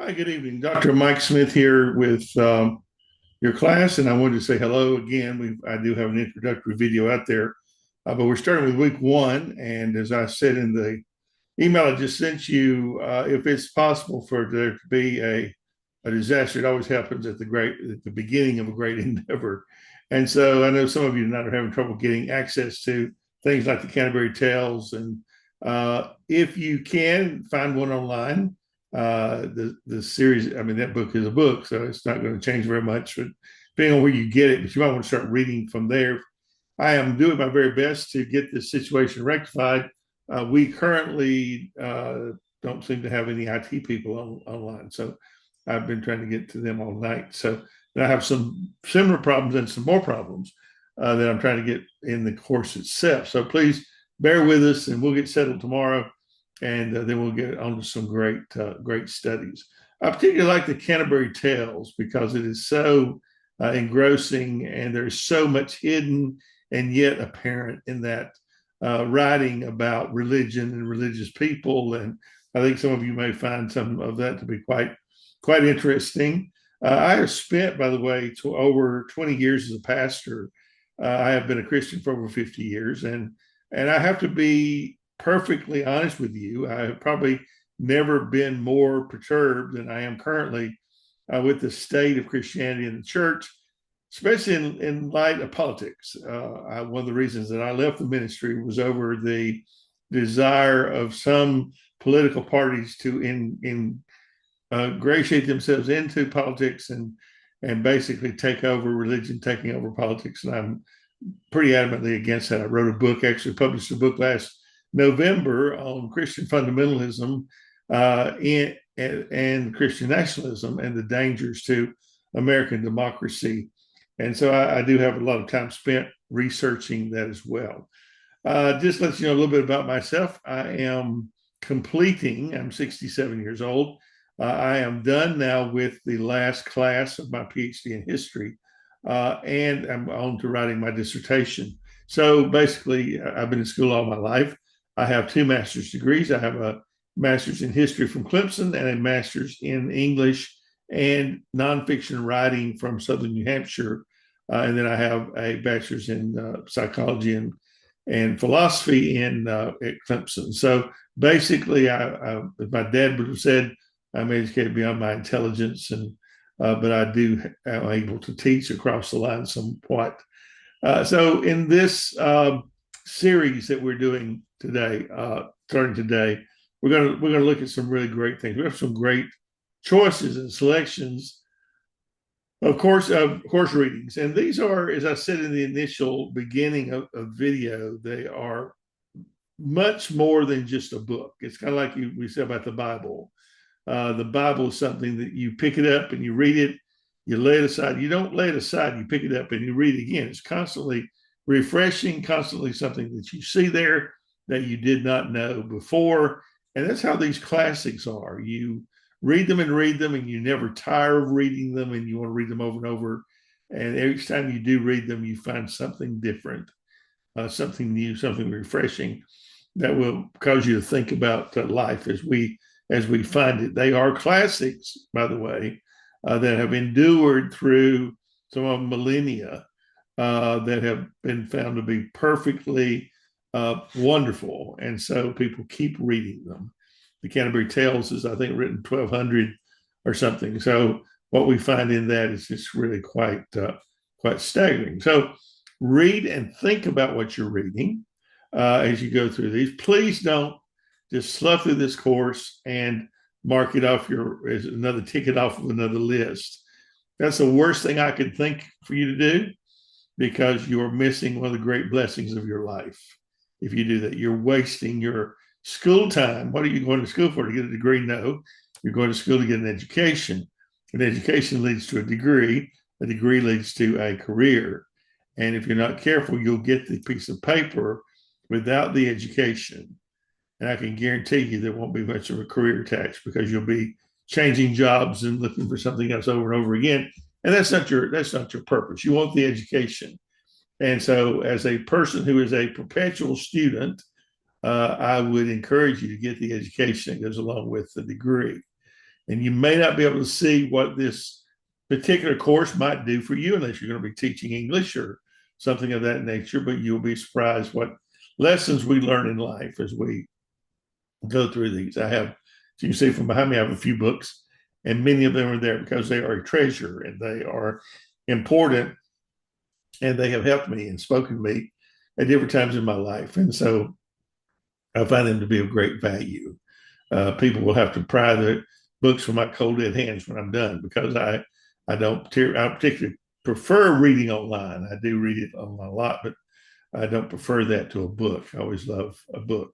Hi, good evening. Dr. Mike Smith here with your class, and I wanted to say hello again. I do have an introductory video out there, but we're starting with week one. And as I said in the email I just sent you, if it's possible for there to be a disaster, it always happens at the beginning of a great endeavor. And so I know some of you tonight are having trouble getting access to things like the Canterbury Tales, and if you can find one online, the series. I mean, that book is a book, so it's not going to change very much, but depending on where you get it. But you might want to start reading from there. I am doing my very best to get this situation rectified. We currently don't seem to have any IT people online, so I've been trying to get to them all night. So I have some similar problems and some more problems that I'm trying to get in the course itself. So please bear with us, and we'll get settled tomorrow, and then we'll get on to some great studies. I particularly like the Canterbury Tales because it is so engrossing, and there's so much hidden and yet apparent in that writing about religion and religious people. And I think some of you may find some of that to be quite interesting. I have spent, by the way, over 20 years as a pastor. I have been a Christian for over 50 years, and I have to be perfectly honest with you. I have probably never been more perturbed than I am currently with the state of Christianity in the church, especially in light of politics. One of the reasons that I left the ministry was over the desire of some political parties to ingratiate themselves into politics and basically take over religion, taking over politics. And I'm pretty adamantly against that. I wrote a book, actually published a book last November on Christian fundamentalism and Christian nationalism and the dangers to American democracy. And so I do have a lot of time spent researching that as well. Just let you know a little bit about myself. I'm 67 years old. I am done now with the last class of my PhD in history, and I'm on to writing my dissertation. So basically, I've been in school all my life. I have two master's degrees. I have a master's in history from Clemson and a master's in English and nonfiction writing from Southern New Hampshire. And then I have a bachelor's in psychology and philosophy at Clemson. So basically, as my dad would have said, I'm educated beyond my intelligence, but I am able to teach across the line somewhat. So in this series that we're doing today, starting today, we're gonna look at some really great things. We have some great choices and selections of course readings, and these are, as I said in the initial beginning of video, they are much more than just a book. It's kind of like we said about the Bible. The Bible is something that you pick it up and you read it, you lay it aside. You don't lay it aside, you pick it up and you read it again. It's constantly refreshing, constantly something that you see there that you did not know before. And that's how these classics are. You read them and you never tire of reading them, and you want to read them over and over. And every time you do read them, you find something different, something new, something refreshing that will cause you to think about life as we find it. They are classics, by the way, that have endured through some of millennia, that have been found to be perfectly wonderful. And so people keep reading them. The Canterbury Tales is, I think, written 1200 or something. So what we find in that is just really quite staggering. So read and think about what you're reading as you go through these. Please don't just slough through this course and mark it off as another ticket off of another list. That's the worst thing I could think for you to do, because you're missing one of the great blessings of your life. If you do that, you're wasting your school time. What are you going to school for? To get a degree? No, you're going to school to get an education. An education leads to a degree. A degree leads to a career. And if you're not careful, you'll get the piece of paper without the education. And I can guarantee you there won't be much of a career attached, because you'll be changing jobs and looking for something else over and over again. And that's not your purpose. You want the education. And so, as a person who is a perpetual student, I would encourage you to get the education that goes along with the degree. And you may not be able to see what this particular course might do for you unless you're going to be teaching English or something of that nature, but you'll be surprised what lessons we learn in life as we go through these. I have, as you can see from behind me, I have a few books, and many of them are there because they are a treasure and they are important, and they have helped me and spoken to me at different times in my life. And so I find them to be of great value. People will have to pry the books from my cold dead hands when I'm done, because I particularly prefer reading online. I do read it online a lot, but I don't prefer that to a book. I always love a book.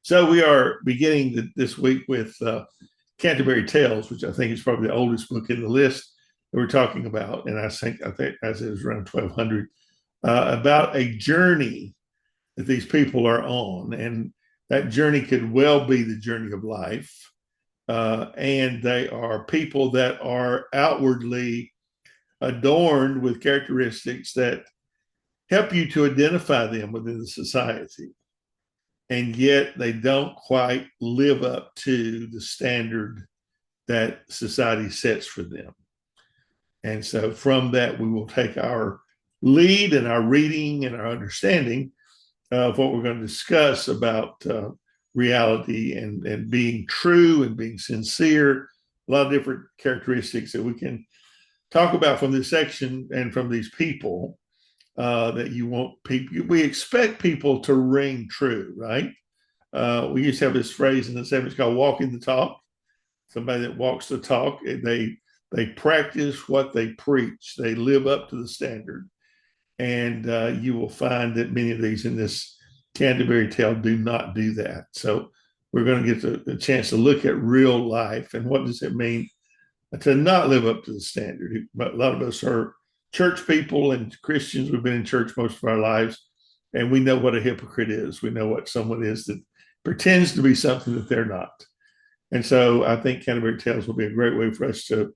So we are beginning this week with Canterbury Tales, which I think is probably the oldest book in the list that we're talking about. And I think as it was around 1200, about a journey that these people are on. And that journey could well be the journey of life. And they are people that are outwardly adorned with characteristics that help you to identify them within the society. And yet they don't quite live up to the standard that society sets for them. And so from that, we will take our lead in our reading and our understanding of what we're going to discuss about reality and being true and being sincere, a lot of different characteristics that we can talk about from this section and from these people. That you want people, we expect people to ring true, right? We used to have this phrase in the 70s called walking the talk. Somebody that walks the talk, they practice what they preach. They live up to the standard. And you will find that many of these in this Canterbury Tale do not do that. So we're going to get the chance to look at real life and what does it mean to not live up to the standard. But a lot of us are church people and Christians. We've been in church most of our lives, and we know what a hypocrite is. We know what someone is that pretends to be something that they're not. And so I think Canterbury Tales will be a great way for us to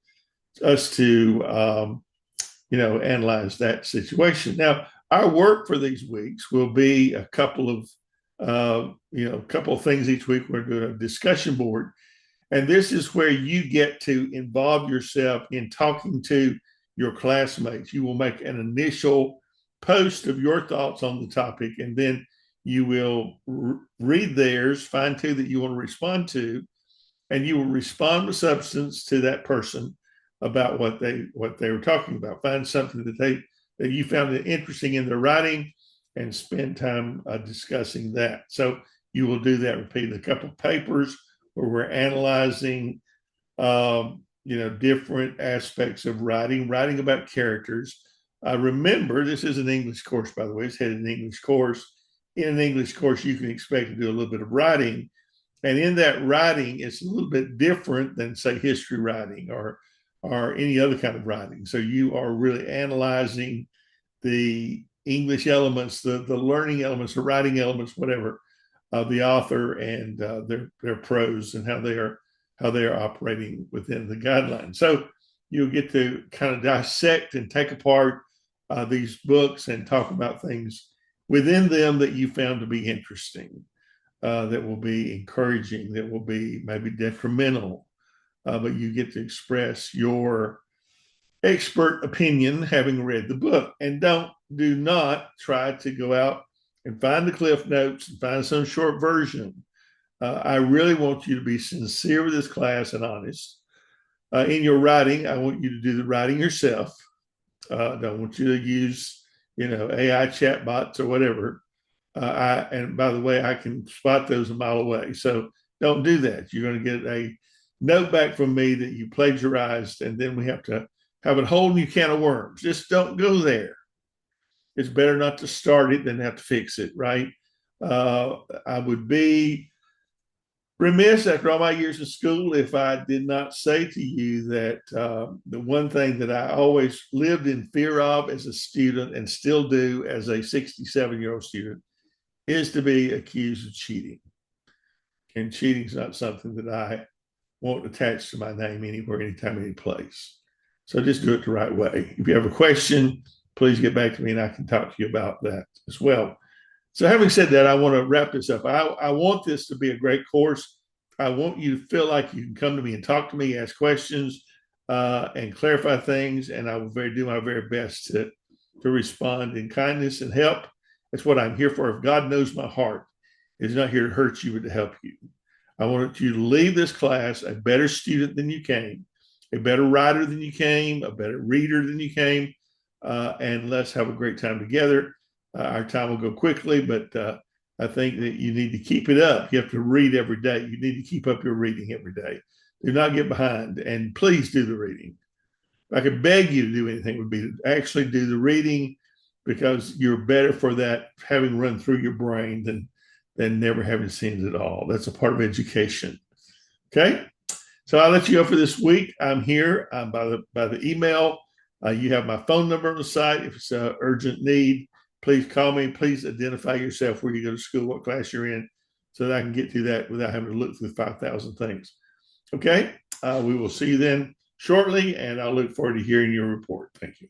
analyze that situation. Now, our work for these weeks will be a couple of things each week. We're doing a discussion board, and this is where you get to involve yourself in talking to your classmates. You will make an initial post of your thoughts on the topic, and then you will read theirs, find two that you want to respond to, and you will respond with substance to that person about what they were talking about. Find something that you found interesting in their writing, and spend time discussing that. So you will do that, repeat a couple of papers where we're analyzing different aspects of writing about characters. Remember, this is an English course, by the way. It's headed an English course. In an English course, you can expect to do a little bit of writing. And in that writing, it's a little bit different than, say, history writing or any other kind of writing. So you are really analyzing the English elements, the learning elements, the writing elements, whatever, of the author and their prose and how they are operating within the guidelines. So you'll get to kind of dissect and take apart these books and talk about things within them that you found to be interesting, that will be encouraging, that will be maybe detrimental, but you get to express your expert opinion having read the book. And do not try to go out and find the Cliff Notes and find some short version. I really want you to be sincere with this class and honest. In your writing, I want you to do the writing yourself. Don't want you to use, AI chatbots or whatever. And by the way, I can spot those a mile away. So don't do that. You're going to get a note back from me that you plagiarized, and then we have to have a whole new can of worms. Just don't go there. It's better not to start it than have to fix it, right? I would be remiss after all my years in school if I did not say to you that the one thing that I always lived in fear of as a student and still do as a 67-year-old student is to be accused of cheating. And cheating is not something that I want attached to my name anywhere, anytime, any place. So just do it the right way. If you have a question, please get back to me and I can talk to you about that as well. So having said that, I want to wrap this up. I want this to be a great course. I want you to feel like you can come to me and talk to me, ask questions, and clarify things. And I will do my very best to respond in kindness and help. That's what I'm here for. If God knows my heart, is not here to hurt you, but to help you. I want you to leave this class a better student than you came, a better writer than you came, a better reader than you came, and let's have a great time together. Our time will go quickly, but I think that you need to keep it up. You have to read every day. You need to keep up your reading every day. Do not get behind, and please do the reading. If I could beg you to do anything, it would be to actually do the reading, because you're better for that having run through your brain than never having seen it at all. That's a part of education. Okay, so I'll let you go for this week. I'm here by the email. You have my phone number on the site. If it's an urgent need, please call me. Please identify yourself, where you go to school, what class you're in, so that I can get through that without having to look through 5,000 things. Okay, we will see you then shortly, and I'll look forward to hearing your report. Thank you.